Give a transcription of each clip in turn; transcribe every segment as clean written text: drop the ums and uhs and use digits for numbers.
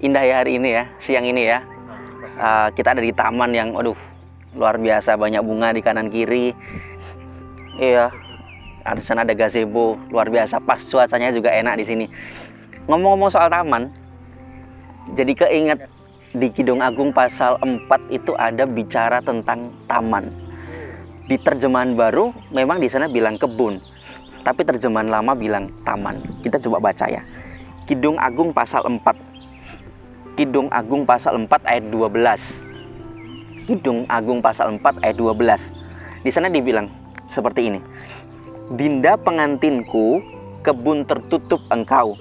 Indah ya hari ini ya, siang ini ya. Kita ada di taman yang, aduh, luar biasa, banyak bunga di kanan kiri. Iya, di sana ada gazebo, luar biasa. Pas cuacanya juga enak di sini. Ngomong-ngomong soal taman, jadi keinget di Kidung Agung pasal 4 itu ada bicara tentang taman. Di terjemahan baru memang di sana bilang kebun, tapi terjemahan lama bilang taman. Kita coba baca ya. Kidung Agung pasal 4. Kidung Agung pasal 4 ayat 12. Kidung Agung pasal 4 ayat 12. Di sana dibilang seperti ini. Dinda pengantinku, kebun tertutup engkau.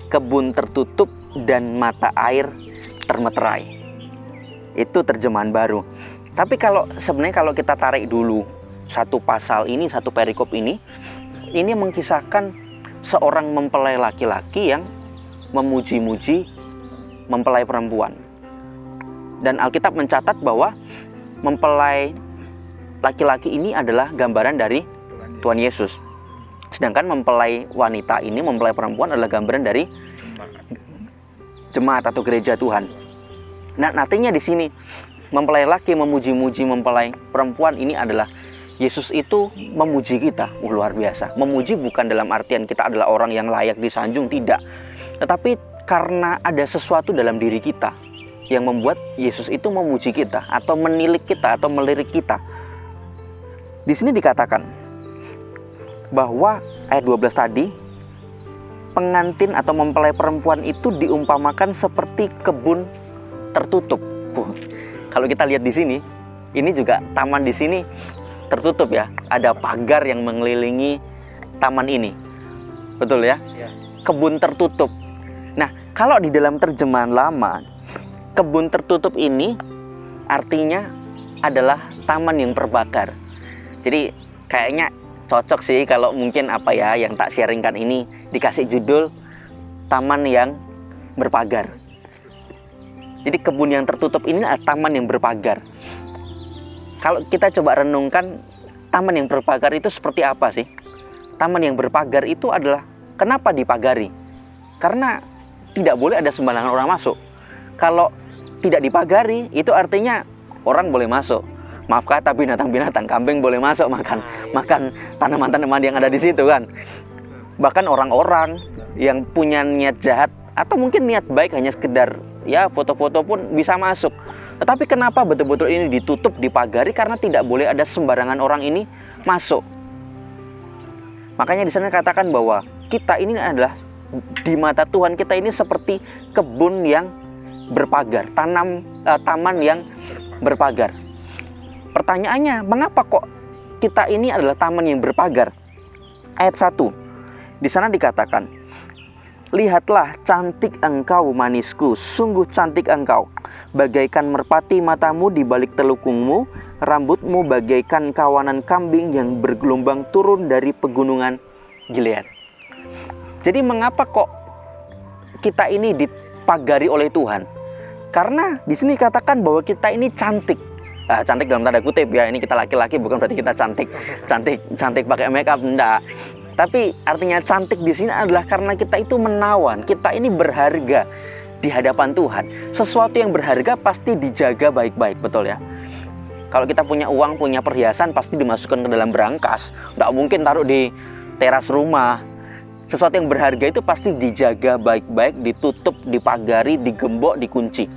Kebun tertutup dan mata air termeterai. Itu terjemahan baru. Tapi sebenarnya kalau kita tarik dulu satu pasal ini, satu perikop ini mengkisahkan seorang mempelai laki-laki yang memuji-muji mempelai perempuan. Dan Alkitab mencatat bahwa mempelai laki-laki ini adalah gambaran dari Tuhan Yesus. Sedangkan mempelai wanita ini, mempelai perempuan adalah gambaran dari jemaat atau gereja Tuhan. Nah, artinya di sini mempelai laki memuji-muji mempelai perempuan ini adalah Yesus itu memuji kita. Luar biasa. Memuji bukan dalam artian kita adalah orang yang layak disanjung, tidak. Tetapi karena ada sesuatu dalam diri kita yang membuat Yesus itu memuji kita atau menilik kita atau melirik kita. Di sini dikatakan bahwa ayat 12 tadi, pengantin atau mempelai perempuan itu diumpamakan seperti kebun tertutup. Kalau kita lihat di sini, ini juga taman di sini tertutup ya. Ada pagar yang mengelilingi taman ini. Betul ya? Kebun tertutup. Nah, kalau di dalam terjemahan lama, kebun tertutup ini artinya adalah taman yang berbakar. Jadi kayaknya cocok sih kalau mungkin yang tak sharingkan ini dikasih judul taman yang berpagar. Jadi kebun yang tertutup ini adalah taman yang berpagar. Kalau kita coba renungkan, taman yang berpagar itu seperti apa sih? Taman yang berpagar itu adalah, kenapa dipagari? Karena tidak boleh ada sembarangan orang masuk. Kalau tidak dipagari, itu artinya orang boleh masuk. Maaf kata binatang-binatang, kambing boleh masuk makan tanaman-tanaman yang ada di situ kan. Bahkan orang-orang yang punya niat jahat atau mungkin niat baik hanya sekedar ya foto-foto pun bisa masuk. Tetapi kenapa betul-betul ini ditutup, dipagari? Karena tidak boleh ada sembarangan orang ini masuk. Makanya di sana katakan bahwa kita ini adalah di mata Tuhan, kita ini seperti kebun yang berpagar, taman yang berpagar. Pertanyaannya, mengapa kok kita ini adalah taman yang berpagar? Ayat 1. Di sana dikatakan, lihatlah cantik engkau manisku, sungguh cantik engkau, bagaikan merpati matamu di balik telukungmu, rambutmu bagaikan kawanan kambing yang bergelombang turun dari pegunungan Gilead. Jadi mengapa kok kita ini dipagari oleh Tuhan? Karena di sini katakan bahwa kita ini cantik. Cantik dalam tanda kutip ya. Ini kita laki-laki, bukan berarti kita cantik pakai make up, enggak. Tapi artinya cantik di sini adalah karena kita itu menawan, kita ini berharga di hadapan Tuhan. Sesuatu yang berharga pasti dijaga baik-baik, betul ya? Kalau kita punya uang, punya perhiasan, pasti dimasukkan ke dalam berangkas. Enggak mungkin taruh di teras rumah. Sesuatu yang berharga itu pasti dijaga baik-baik, ditutup, dipagari, digembok, dikunci.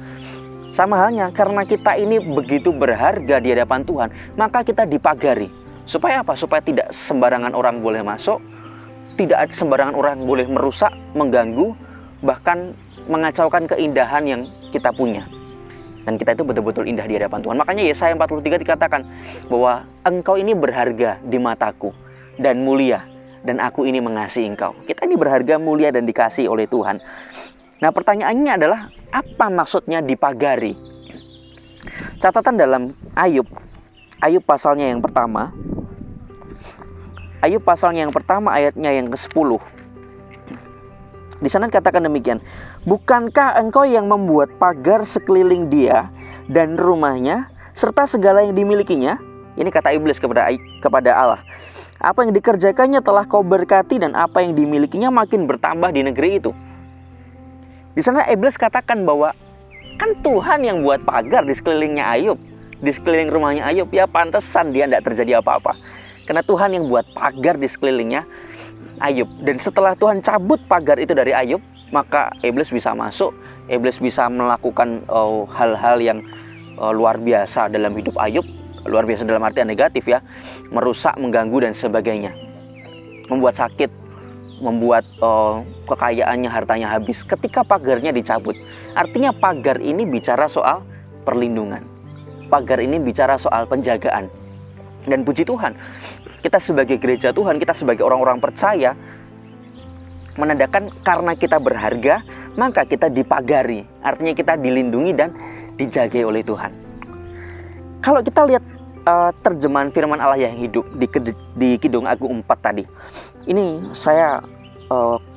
Sama halnya, karena kita ini begitu berharga di hadapan Tuhan, maka kita dipagari. Supaya apa? Supaya tidak sembarangan orang boleh masuk, tidak ada sembarangan orang boleh merusak, mengganggu, bahkan mengacaukan keindahan yang kita punya. Dan kita itu betul-betul indah di hadapan Tuhan. Makanya Yesaya 43 dikatakan bahwa engkau ini berharga di mataku dan mulia, dan aku ini mengasihi engkau. Kita ini berharga, mulia, dan dikasihi oleh Tuhan. Nah, pertanyaannya adalah, apa maksudnya dipagari? Catatan dalam Ayub pasalnya yang pertama. Ayub pasalnya yang pertama ayatnya yang ke-10. Di sana dikatakan demikian. Bukankah engkau yang membuat pagar sekeliling dia dan rumahnya, serta segala yang dimilikinya? Ini kata iblis kepada Allah. Apa yang dikerjakannya telah kau berkati, dan apa yang dimilikinya makin bertambah di negeri itu. Di sana iblis katakan bahwa kan Tuhan yang buat pagar di sekelilingnya Ayub, di sekeliling rumahnya Ayub, ya pantesan dia tidak terjadi apa-apa. Karena Tuhan yang buat pagar di sekelilingnya Ayub. Dan setelah Tuhan cabut pagar itu dari Ayub, maka iblis bisa masuk, iblis bisa melakukan hal-hal yang luar biasa dalam hidup Ayub. Luar biasa dalam artian negatif ya, merusak, mengganggu dan sebagainya, membuat sakit, membuat kekayaannya, hartanya habis ketika pagarnya dicabut. Artinya pagar ini bicara soal perlindungan, pagar ini bicara soal penjagaan. Dan puji Tuhan, kita sebagai gereja Tuhan, kita sebagai orang-orang percaya, menandakan karena kita berharga, maka kita dipagari. Artinya kita dilindungi dan dijaga oleh Tuhan. Kalau kita lihat terjemahan firman Allah yang hidup di Kidung Agung 4 tadi, ini saya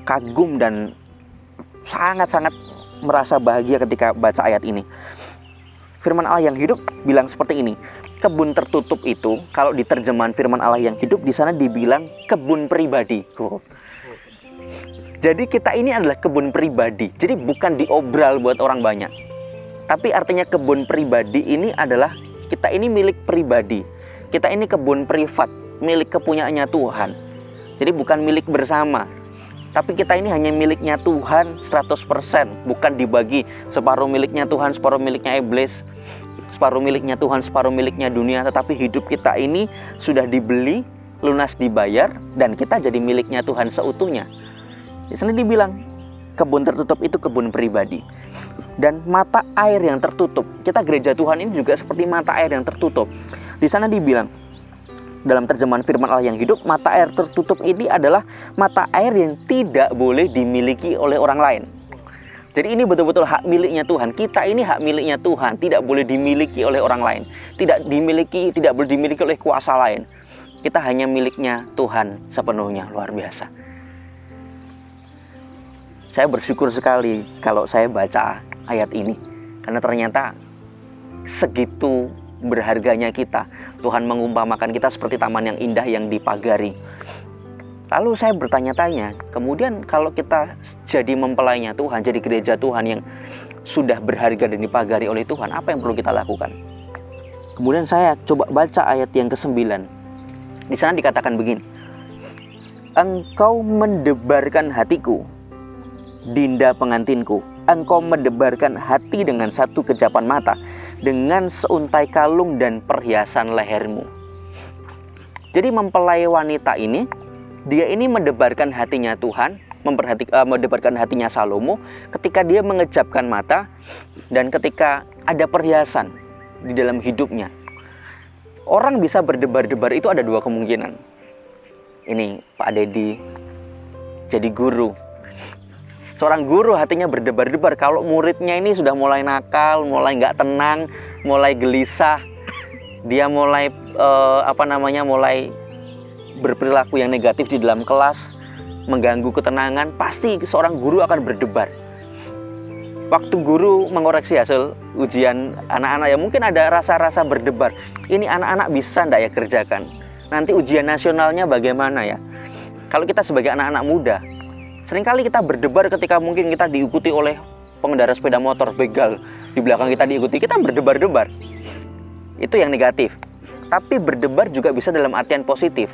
kagum dan sangat-sangat merasa bahagia ketika baca ayat ini. Firman Allah yang hidup bilang seperti ini. Kebun tertutup itu, kalau di terjemahan firman Allah yang hidup, di sana dibilang kebun pribadi. Jadi kita ini adalah kebun pribadi. Jadi bukan diobral buat orang banyak. Tapi artinya kebun pribadi ini adalah kita ini milik pribadi. Kita ini kebun privat, milik kepunyaannya Tuhan. Jadi bukan milik bersama. Tapi kita ini hanya miliknya Tuhan 100%. Bukan dibagi separuh miliknya Tuhan, separuh miliknya iblis, separuh miliknya Tuhan, separuh miliknya dunia. Tetapi hidup kita ini sudah dibeli, lunas dibayar, dan kita jadi miliknya Tuhan seutuhnya. Di sana dibilang kebun tertutup itu kebun pribadi. Dan mata air yang tertutup, kita gereja Tuhan ini juga seperti mata air yang tertutup. Di sana dibilang dalam terjemahan firman Allah yang hidup, mata air tertutup ini adalah mata air yang tidak boleh dimiliki oleh orang lain. Jadi ini betul-betul hak miliknya Tuhan. Kita ini hak miliknya Tuhan, tidak boleh dimiliki oleh orang lain, tidak boleh dimiliki oleh kuasa lain. Kita hanya miliknya Tuhan sepenuhnya. Luar biasa. Saya bersyukur sekali kalau saya baca ayat ini, karena ternyata segitu berharganya kita. Tuhan mengumpamakan kita seperti taman yang indah yang dipagari. Lalu saya bertanya-tanya, kemudian kalau kita jadi mempelainya Tuhan, jadi gereja Tuhan yang sudah berharga dan dipagari oleh Tuhan, apa yang perlu kita lakukan? Kemudian saya coba baca ayat yang ke-9. Di sana dikatakan begini. Engkau mendebarkan hatiku, Dinda pengantinku. Engkau mendebarkan hati dengan satu kejapan mata, dengan seuntai kalung dan perhiasan lehermu. Jadi mempelai wanita ini, dia ini mendebarkan hatinya Tuhan, mendebarkan hatinya Salomo ketika dia mengejapkan mata dan ketika ada perhiasan di dalam hidupnya. Orang bisa berdebar-debar itu ada dua kemungkinan. Ini Pak Dedi jadi guru. Seorang guru hatinya berdebar-debar kalau muridnya ini sudah mulai nakal, mulai nggak tenang, mulai gelisah, dia mulai mulai berperilaku yang negatif di dalam kelas, mengganggu ketenangan, pasti seorang guru akan berdebar. Waktu guru mengoreksi hasil ujian anak-anak, ya mungkin ada rasa-rasa berdebar. Ini anak-anak bisa nggak ya kerjakan? Nanti ujian nasionalnya bagaimana ya? Kalau kita sebagai anak-anak muda, seringkali kita berdebar ketika mungkin kita diikuti oleh pengendara sepeda motor begal. Di belakang kita diikuti, kita berdebar-debar. Itu yang negatif. Tapi berdebar juga bisa dalam artian positif.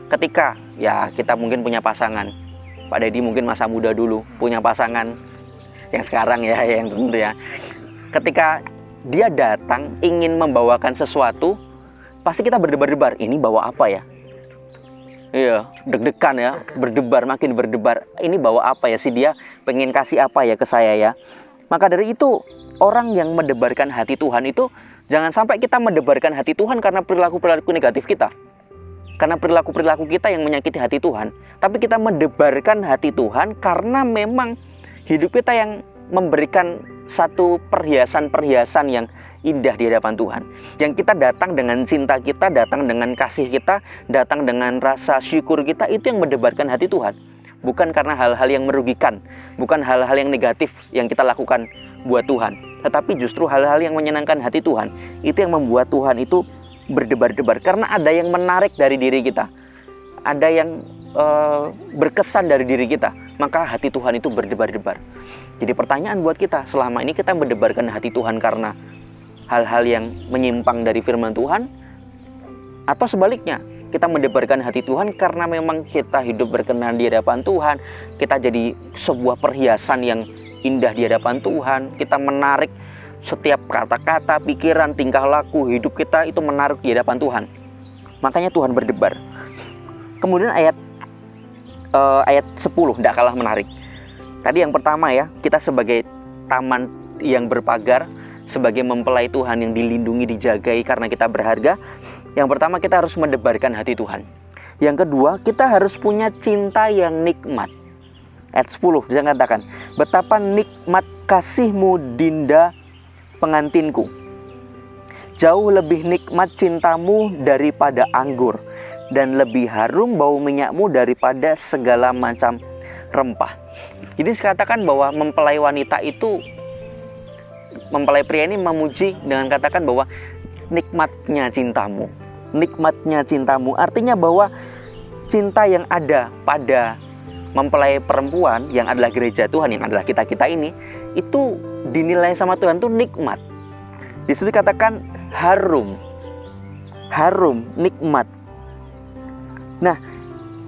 Ketika ya kita mungkin punya pasangan. Pak Dedi mungkin masa muda dulu punya pasangan. Yang sekarang ya, yang tentu ya. Ketika dia datang ingin membawakan sesuatu, pasti kita berdebar-debar. Ini bawa apa ya? Iya, deg-degan ya, berdebar, makin berdebar. Ini bawa apa ya sih dia? Pengen kasih apa ya ke saya ya? Maka dari itu, orang yang mendebarkan hati Tuhan itu, jangan sampai kita mendebarkan hati Tuhan karena perilaku-perilaku negatif kita. Karena perilaku-perilaku kita yang menyakiti hati Tuhan. Tapi kita mendebarkan hati Tuhan karena memang hidup kita yang memberikan satu perhiasan-perhiasan yang indah di hadapan Tuhan. Yang kita datang dengan cinta kita, datang dengan kasih kita, datang dengan rasa syukur kita, itu yang mendebarkan hati Tuhan. Bukan karena hal-hal yang merugikan, bukan hal-hal yang negatif yang kita lakukan buat Tuhan, tetapi justru hal-hal yang menyenangkan hati Tuhan. Itu yang membuat Tuhan itu berdebar-debar, karena ada yang menarik dari diri kita, ada yang berkesan dari diri kita, maka hati Tuhan itu berdebar-debar. Jadi pertanyaan buat kita, selama ini kita mendebarkan hati Tuhan karena hal-hal yang menyimpang dari firman Tuhan, atau sebaliknya, kita mendebarkan hati Tuhan karena memang kita hidup berkenan di hadapan Tuhan, kita jadi sebuah perhiasan yang indah di hadapan Tuhan, kita menarik setiap kata-kata, pikiran, tingkah laku, hidup kita itu menarik di hadapan Tuhan. Makanya Tuhan berdebar. Kemudian ayat 10 tidak kalah menarik. Tadi yang pertama ya, kita sebagai taman yang berpagar, sebagai mempelai Tuhan yang dilindungi, dijagai karena kita berharga. Yang pertama, kita harus mendebarkan hati Tuhan. Yang kedua, kita harus punya cinta yang nikmat. Ayat 10 dia katakan, betapa nikmat kasihmu Dinda pengantinku, jauh lebih nikmat cintamu daripada anggur, dan lebih harum bau minyakmu daripada segala macam rempah. Jadi dikatakan bahwa mempelai wanita itu, mempelai pria ini memuji dengan katakan bahwa nikmatnya cintamu. Nikmatnya cintamu artinya bahwa cinta yang ada pada mempelai perempuan yang adalah gereja Tuhan, yang adalah kita-kita ini, itu dinilai sama Tuhan itu nikmat. Di situ dikatakan harum, nikmat. Nah,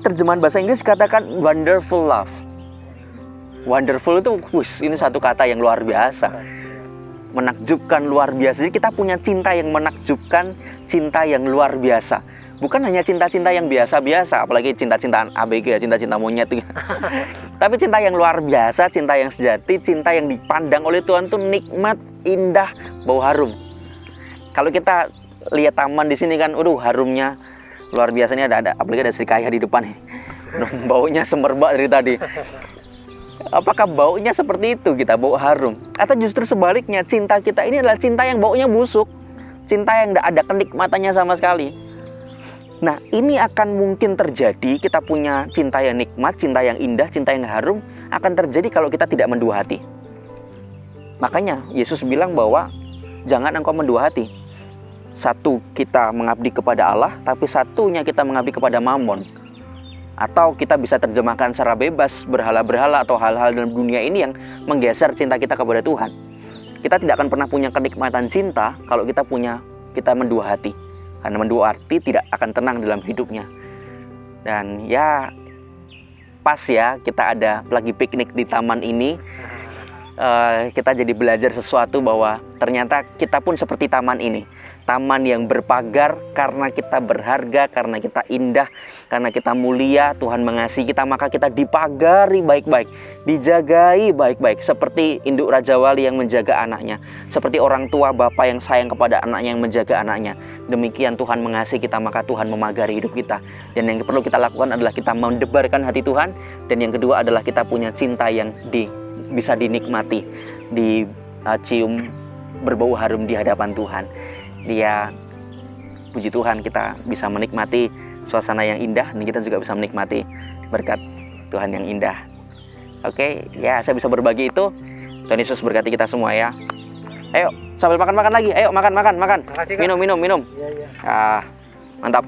terjemahan bahasa Inggris katakan wonderful love. Wonderful itu, ini satu kata yang luar biasa, menakjubkan, luar biasa. Jadi kita punya cinta yang menakjubkan, cinta yang luar biasa. Bukan hanya cinta-cinta yang biasa-biasa, apalagi cinta-cintaan ABG, cinta-cinta monyet itu. Tapi cinta yang luar biasa, cinta yang sejati, cinta yang dipandang oleh Tuhan itu nikmat, indah, bau harum. Kalau kita lihat taman di sini kan, harumnya luar biasanya ada apalagi ada serikaya di depan. Baunya semerbak dari tadi. Apakah baunya seperti itu kita, bau harum? Atau justru sebaliknya, cinta kita ini adalah cinta yang baunya busuk, cinta yang tidak ada kenikmatannya sama sekali. Nah, ini akan mungkin terjadi, kita punya cinta yang nikmat, cinta yang indah, cinta yang harum, akan terjadi kalau kita tidak mendua hati. Makanya Yesus bilang bahwa jangan engkau mendua hati. Satu, kita mengabdi kepada Allah, tapi satunya kita mengabdi kepada Mammon. Atau kita bisa terjemahkan secara bebas, berhala-berhala atau hal-hal dalam dunia ini yang menggeser cinta kita kepada Tuhan. Kita tidak akan pernah punya kenikmatan cinta kalau kita mendua hati. Karena mendua hati tidak akan tenang dalam hidupnya. Dan ya pas ya, kita ada lagi piknik di taman ini. Kita jadi belajar sesuatu bahwa ternyata kita pun seperti taman ini. Taman yang berpagar karena kita berharga, karena kita indah, karena kita mulia, Tuhan mengasihi kita, maka kita dipagari baik-baik, dijagai baik-baik, seperti induk Raja Wali yang menjaga anaknya, seperti orang tua bapa yang sayang kepada anaknya yang menjaga anaknya. Demikian Tuhan mengasihi kita, maka Tuhan memagari hidup kita. Dan yang perlu kita lakukan adalah kita mendebarkan hati Tuhan, dan yang kedua adalah kita punya cinta yang bisa dinikmati, dicium berbau harum di hadapan Tuhan. Dia, puji Tuhan, kita bisa menikmati suasana yang indah, dan kita juga bisa menikmati berkat Tuhan yang indah. Oke, ya saya bisa berbagi itu. Tuhan Yesus berkati kita semua ya. Ayo sambil makan lagi. Ayo makan. Minum. Iya. Mantap.